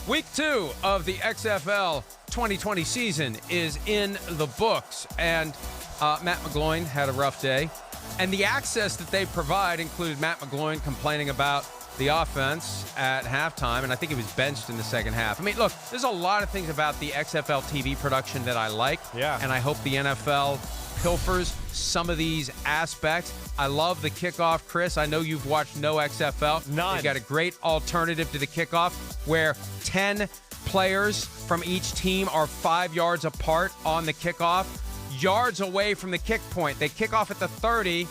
Week 2 of the XFL 2020 season is in the books, and Matt McGloin had a rough day. And the access that they provide included Matt McGloin complaining about the offense at halftime, and I think he was benched in the second half. I mean, look, there's a lot of things about the XFL TV production that I like, and I hope the NFL pilfers some of these aspects. I love the kickoff, Chris. I know you've watched no XFL. None. You've got a great alternative to the kickoff where 10 players from each team are 5 yards apart on the kickoff, yards away from the kick point. They kick off at the 30.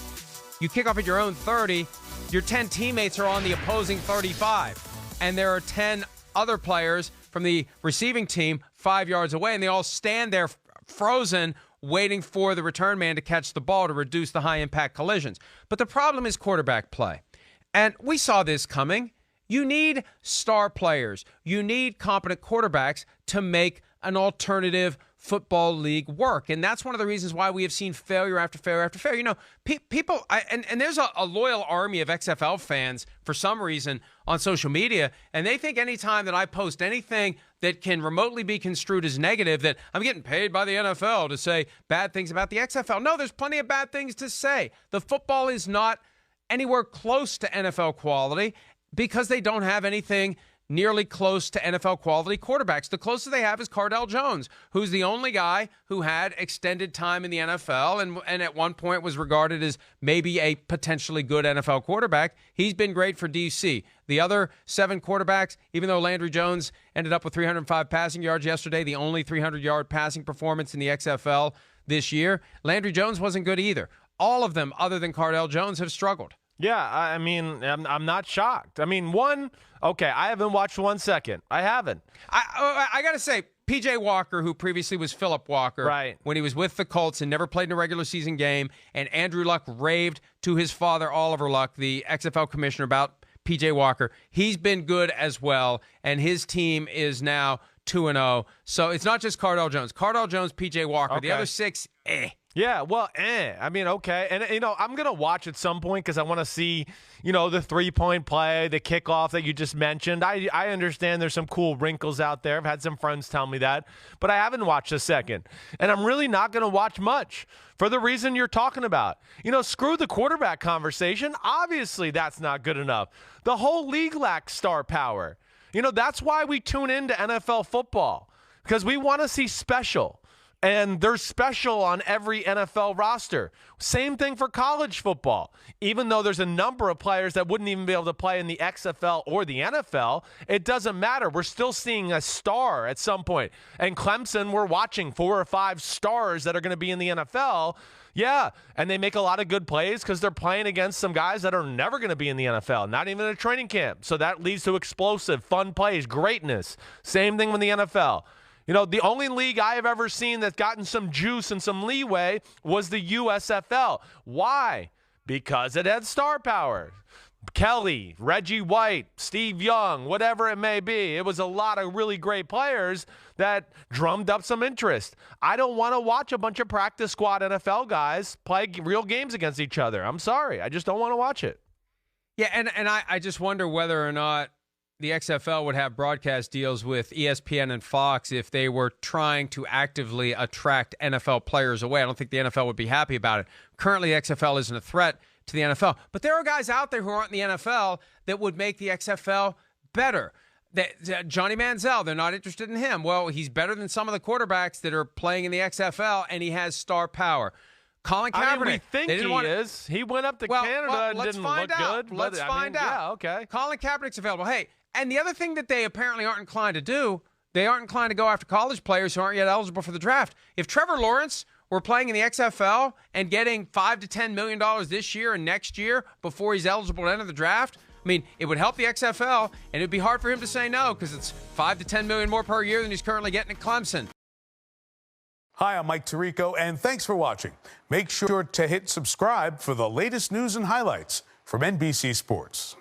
You kick off at your own 30. Your 10 teammates are on the opposing 35. And there are 10 other players from the receiving team 5 yards away, and they all stand there frozen waiting for the return man to catch the ball to reduce the high-impact collisions. But the problem is quarterback play. And we saw this coming. You need star players. You need competent quarterbacks to make an alternative football league work. And that's one of the reasons why we have seen failure after failure after failure. You know, people, and there's a loyal army of XFL fans for some reason on social media, and they think anytime that I post anything that can remotely be construed as negative, that I'm getting paid by the NFL to say bad things about the XFL. No, there's plenty of bad things to say. The football is not anywhere close to NFL quality because they don't have anything nearly close to NFL quality quarterbacks. The closest they have is Cardell Jones, who's the only guy who had extended time in the NFL and at one point was regarded as maybe a potentially good NFL quarterback. He's been great for DC. The other 7 quarterbacks, even though Landry Jones ended up with 305 passing yards yesterday, the only 300-yard passing performance in the XFL this year, Landry Jones wasn't good either. All of them, other than Cardell Jones, have struggled. Yeah, I mean, I'm not shocked. I mean, I haven't watched 1 second. I haven't. I got to say, P.J. Walker, who previously was Phillip Walker, right, when he was with the Colts and never played in a regular season game, and Andrew Luck raved to his father, Oliver Luck, the XFL commissioner, about P.J. Walker. He's been good as well, and his team is now 2-0. So it's not just Cardell Jones. Cardell Jones, P.J. Walker. Okay. The other 6, Yeah, well, I mean, okay. And, I'm going to watch at some point because I want to see, the three-point play, the kickoff that you just mentioned. I understand there's some cool wrinkles out there. I've had some friends tell me that. But I haven't watched a second. And I'm really not going to watch much for the reason you're talking about. Screw the quarterback conversation. Obviously, that's not good enough. The whole league lacks star power. That's why we tune into NFL football, because we want to see special. And they're special on every NFL roster. Same thing for college football. Even though there's a number of players that wouldn't even be able to play in the XFL or the NFL, it doesn't matter. We're still seeing a star at some point. And Clemson, we're watching 4 or 5 stars that are going to be in the NFL. Yeah, and they make a lot of good plays because they're playing against some guys that are never going to be in the NFL, not even in a training camp. So that leads to explosive, fun plays, greatness. Same thing with the NFL. The only league I have ever seen that's gotten some juice and some leeway was the USFL. Why? Because it had star power. Kelly, Reggie White, Steve Young, whatever it may be. It was a lot of really great players that drummed up some interest. I don't want to watch a bunch of practice squad NFL guys play real games against each other. I'm sorry. I just don't want to watch it. Yeah, and I just wonder whether or not the XFL would have broadcast deals with ESPN and Fox if they were trying to actively attract NFL players away. I don't think the NFL would be happy about it. Currently, XFL isn't a threat to the NFL. But there are guys out there who aren't in the NFL that would make the XFL better. Johnny Manziel, they're not interested in him. Well, he's better than some of the quarterbacks that are playing in the XFL, and he has star power. Colin Kaepernick. We think he is. He went up to Canada and didn't look good. Let's find out. Yeah, okay. Colin Kaepernick's available. Hey, and the other thing that they apparently aren't inclined to do, they aren't inclined to go after college players who aren't yet eligible for the draft. If Trevor Lawrence were playing in the XFL and getting $5 to $10 million this year and next year before he's eligible to enter the draft, I mean, it would help the XFL, and it'd be hard for him to say no because it's $5 to $10 million more per year than he's currently getting at Clemson. Hi, I'm Mike Tirico, and thanks for watching. Make sure to hit subscribe for the latest news and highlights from NBC Sports.